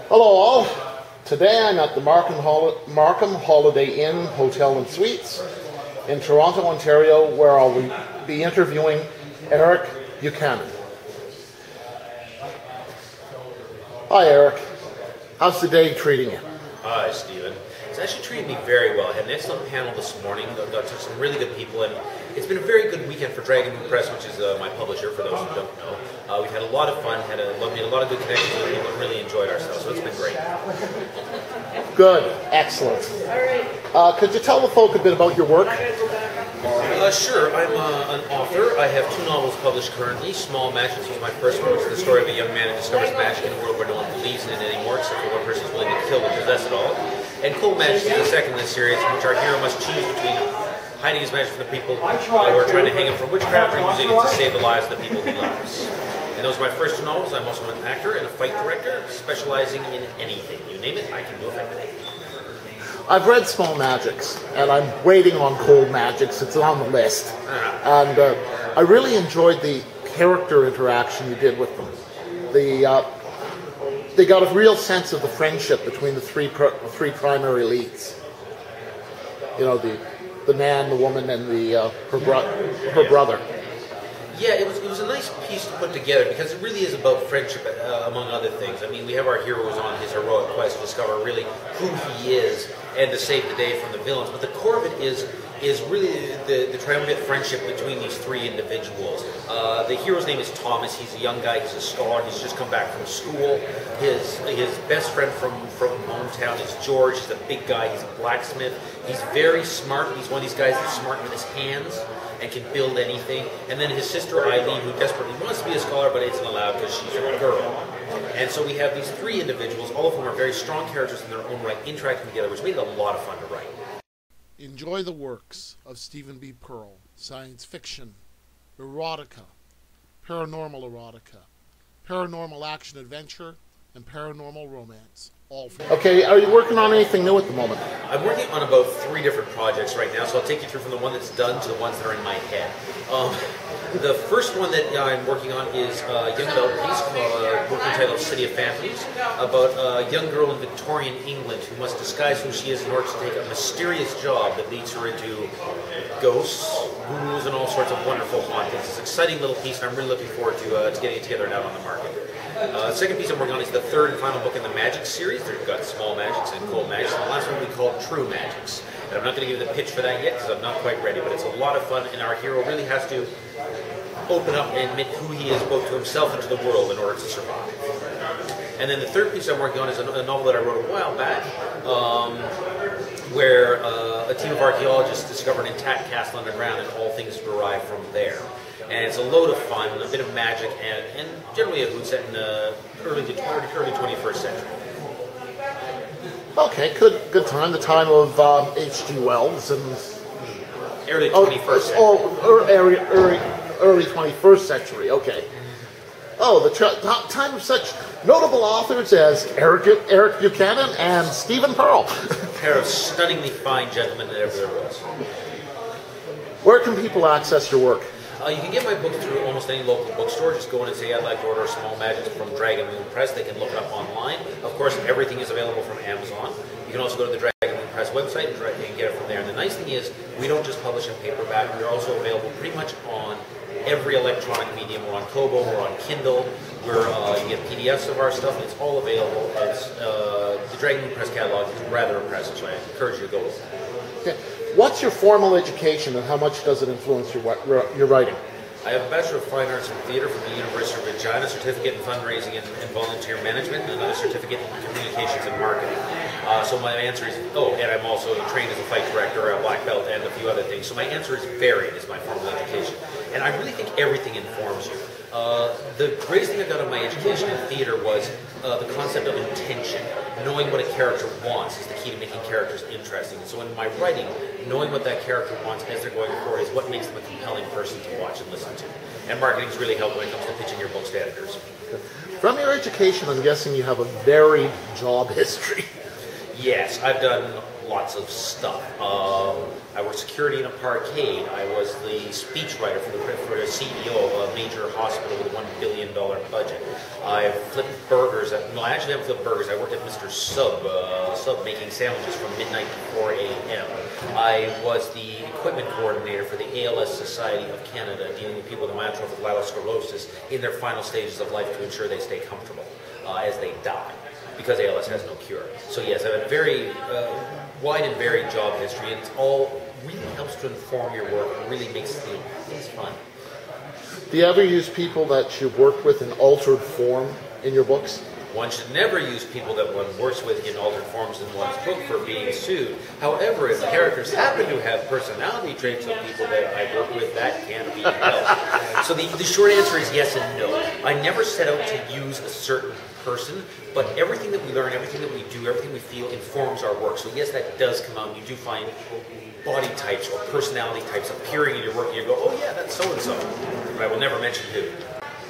Hello all. Today I'm at the Markham Holiday Inn Hotel and Suites in Toronto, Ontario, where I'll be interviewing Erik Buchanan. Hi Erik. How's the day treating you? Hi Stephen. It's actually treated me very well. I had an excellent panel this morning. Got to some really good people, and it's been a very good weekend for Dragon Moon Press, which is my publisher, for those who don't know. We've had a lot of fun, made a lot of good connections with people, and really enjoyed ourselves, so it's been great. Good. Excellent. Could you tell the folk a bit about your work? Sure. I'm an author. I have 2 novels published currently. Small Magic was my first one, which is the story of a young man who discovers magic in a world where no one believes in it anymore, except for one person who's willing to kill and possess it all. And Cold Magic is the second in the series, in which our hero must choose between hiding his magic from the people who are trying to hang him from witchcraft, or using it to save the lives of the people he loves. And those are my first 2 novels. I'm also an actor and a fight director, specializing in anything. You name it, I can do it. I've read Small Magics, and I'm waiting on Cold Magics. It's on the list. And I really enjoyed the character interaction you did with them. They got a real sense of the friendship between the three primary leads. You know, the man, the woman, and her brother. Yeah, it was a nice piece to put together, because it really is about friendship, among other things. I mean, we have our heroes on his heroic quest to discover really who he is and to save the day from the villains. But the core of it is really the triumphant friendship between these 3 individuals. The hero's name is Thomas. He's a young guy. He's a scholar. He's just come back from school. His best friend from hometown is George. He's a big guy. He's a blacksmith. He's very smart. He's one of these guys that's smart with his hands and can build anything. And then his sister Eileen, who desperately wants to be a scholar but isn't allowed because she's a girl. And so we have these 3 individuals, all of whom are very strong characters in their own right, interacting together, which made it a lot of fun to write. Enjoy the works of Stephen B. Pearl: science fiction, erotica, paranormal action adventure, and paranormal romance. All for Okay, are you working on anything new at the moment? I'm working on about 3 different projects right now, so I'll take you through from the one that's done to the ones that are in my head. The first one that I'm working on is a young adult piece, working title City of Phantoms, about a young girl in Victorian England who must disguise who she is in order to take a mysterious job that leads her into ghosts, ghouls, and all sorts of wonderful hauntings. It's an exciting little piece, and I'm really looking forward to getting it together and out on the market. The second piece I'm working on is the 3rd and final book in the Magic series. They've got Small Magics and Cold Magics, and the last one will be called True Magics. And I'm not going to give you the pitch for that yet, because I'm not quite ready, but it's a lot of fun, and our hero really has to open up and admit who he is, both to himself and to the world, in order to survive. And then the 3rd piece I'm working on is a novel that I wrote a while back, where a team of archaeologists discover an intact castle underground, and all things derive from there. And it's a load of fun, a bit of magic, and generally a hoot set in the early 21st century. Okay, good time. The time of H.G. Wells and early 21st century. Early 21st century. Okay. Oh, the time of such notable authors as Erik Buchanan and Stephen Pearl. A pair of stunningly fine gentlemen that ever there was. Where can people access your work? You can get my book through almost any local bookstore. Just go in and say, I'd like to order Small Magic from Dragon Moon Press. They can look it up online. Of course, everything is available from Amazon. You can also go to the Dragon Moon Press website and get it from there. And the nice thing is, we don't just publish in paperback. We're also available pretty much on every electronic medium. We're on Kobo, we're on Kindle, you get PDFs of our stuff. It's all available. It's, the Dragon Moon Press catalog is rather impressive, so I encourage you to go with it. Okay. What's your formal education, and how much does it influence your writing? I have a Bachelor of Fine Arts in Theatre from the University of Regina, certificate in fundraising and volunteer management, and another certificate in communications and marketing. So my answer is, and I'm also trained as a fight director, a black belt, and a few other things. So my answer is varied is my formal education. And I really think everything informs you. The greatest thing I got out of my education in theatre was the concept of intention. Knowing what a character wants is the key to making characters interesting. And so in my writing, knowing what that character wants as they're going forward is what makes them a compelling person to watch and listen to. And marketing's really helped when it comes to pitching your books to editors. From your education, I'm guessing you have a varied job history. Yes, I've done lots of stuff. I worked security in a parkade. I was the speechwriter for the CEO of a major hospital with a $1 billion budget. I flipped burgers. No, I actually haven't flipped burgers. I worked at Mr. Sub making sandwiches from midnight to 4 a.m. I was the equipment coordinator for the ALS Society of Canada, dealing with people with amyotrophic lateral sclerosis in their final stages of life to ensure they stay comfortable as they die, because ALS has no cure. So yes, I have a very wide and varied job history, and it's all really helps to inform your work and really makes things fun. Do you ever use people that you've worked with in altered form in your books? One should never use people that one works with in altered forms in one's book for being sued. However, if the characters happen to have personality traits of people that I work with, that can be helped. So the short answer is yes and no. I never set out to use a certain person, but everything that we learn, everything that we do, everything we feel informs our work. So yes, that does come out. You do find body types or personality types appearing in your work, and you go, oh yeah, that's so-and-so. But I will never mention who.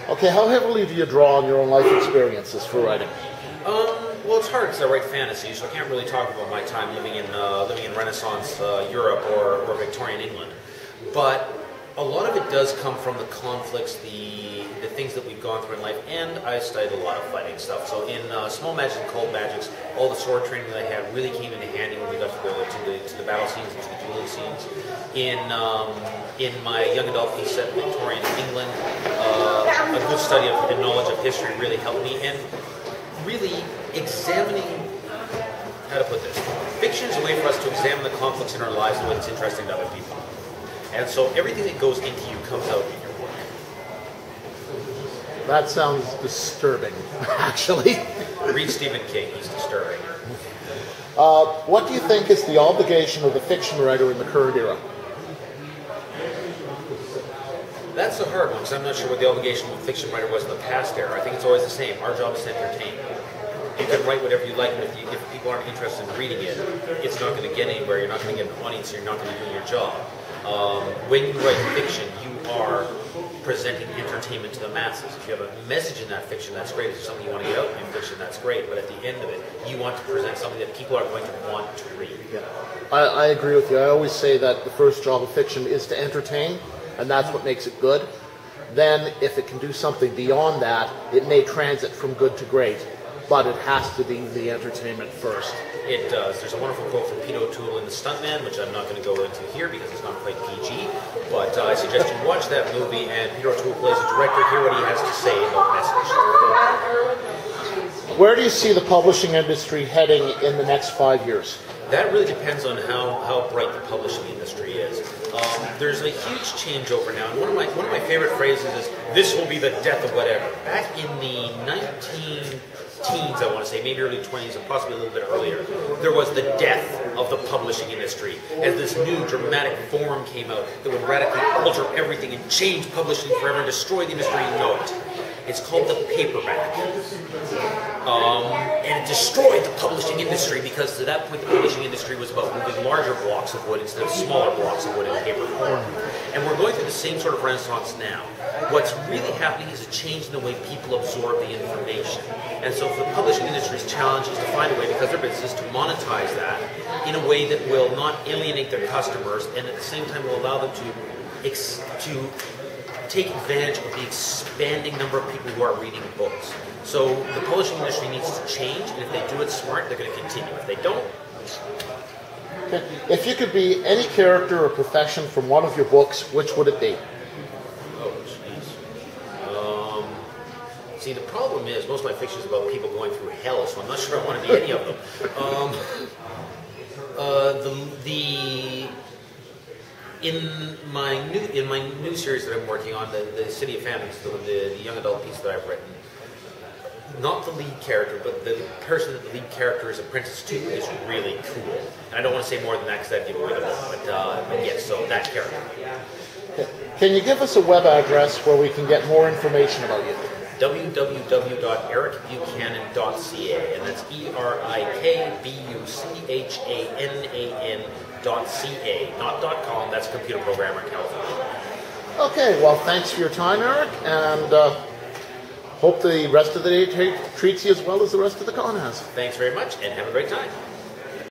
Okay, how heavily do you draw on your own life experiences for writing? Well, it's hard because I write fantasy, so I can't really talk about my time living in Renaissance Europe or Victorian England. But a lot of it does come from the conflicts, the things that we've gone through in life, and I studied a lot of fighting stuff. So in Small Magics and Cold Magics, all the sword training that I had really came into handy when we got to go to the battle scenes and to the dueling scenes. In my young adult piece set in Victorian England, a good study of and knowledge of history really helped me, and really examining, how to put this, fiction is a way for us to examine the conflicts in our lives and what's interesting to other people. And so everything that goes into you comes out in your work. That sounds disturbing, actually. Read Stephen King, he's disturbing. What do you think is the obligation of the fiction writer in the current era? That's a hard one, because I'm not sure what the obligation of a fiction writer was in the past era. I think it's always the same. Our job is to entertain. You can write whatever you like, and if people aren't interested in reading it, it's not going to get anywhere. You're not going to get an audience, so you're not going to do your job. When you write fiction, you are presenting entertainment to the masses. If you have a message in that fiction, that's great. If there's something you want to get out in fiction, that's great. But at the end of it, you want to present something that people are going to want to read. Yeah. I agree with you. I always say that the first job of fiction is to entertain, and that's what makes it good. Then, if it can do something beyond that, it may transit from good to great, but it has to be the entertainment first. It does. There's a wonderful quote from Pete O'Toole in The Stuntman, which I'm not going to go into here because it's not quite PG, but I suggest you watch that movie, and Pete O'Toole plays the director, hear what he has to say about message. Where do you see the publishing industry heading in the next 5 years? That really depends on how bright the publishing industry is. There's a huge changeover now, and one of my favorite phrases is, "This will be the death of whatever." Back in the 19-teens, I want to say, maybe early 20s, and possibly a little bit earlier, there was the death of the publishing industry, as this new dramatic form came out that would radically alter everything and change publishing forever and destroy the industry you know it. It's called the paperback. And it destroyed the publishing industry because to that point the publishing industry was about moving larger blocks of wood instead of smaller blocks of wood in paper form. And we're going through the same sort of renaissance now. What's really happening is a change in the way people absorb the information. And so for the publishing industry's challenge is to find a way, because their business, to monetize that in a way that will not alienate their customers and at the same time will allow them to take advantage of the expanding number of people who are reading books. So the publishing industry needs to change, and if they do it smart, they're going to continue. If they don't... Okay. If you could be any character or profession from one of your books, which would it be? Oh, jeez. See, the problem is, most of my fiction is about people going through hell, so I'm not sure I want to be any of them. In my new series that I'm working on, the City of Phantoms, the young adult piece that I've written, not the lead character, but the person that the lead character is apprenticed to is really cool. And I don't want to say more than that because that'd give away the book, but yes, so that character. Can you give us a web address where we can get more information about you? www.erikbuchanan.ca, and that's ERIKBUCHANAN.ca, not .com. That's a computer programmer in California. Okay, well, thanks for your time, Erik, and hope the rest of the day treats you as well as the rest of the con has. Thanks very much, and have a great time.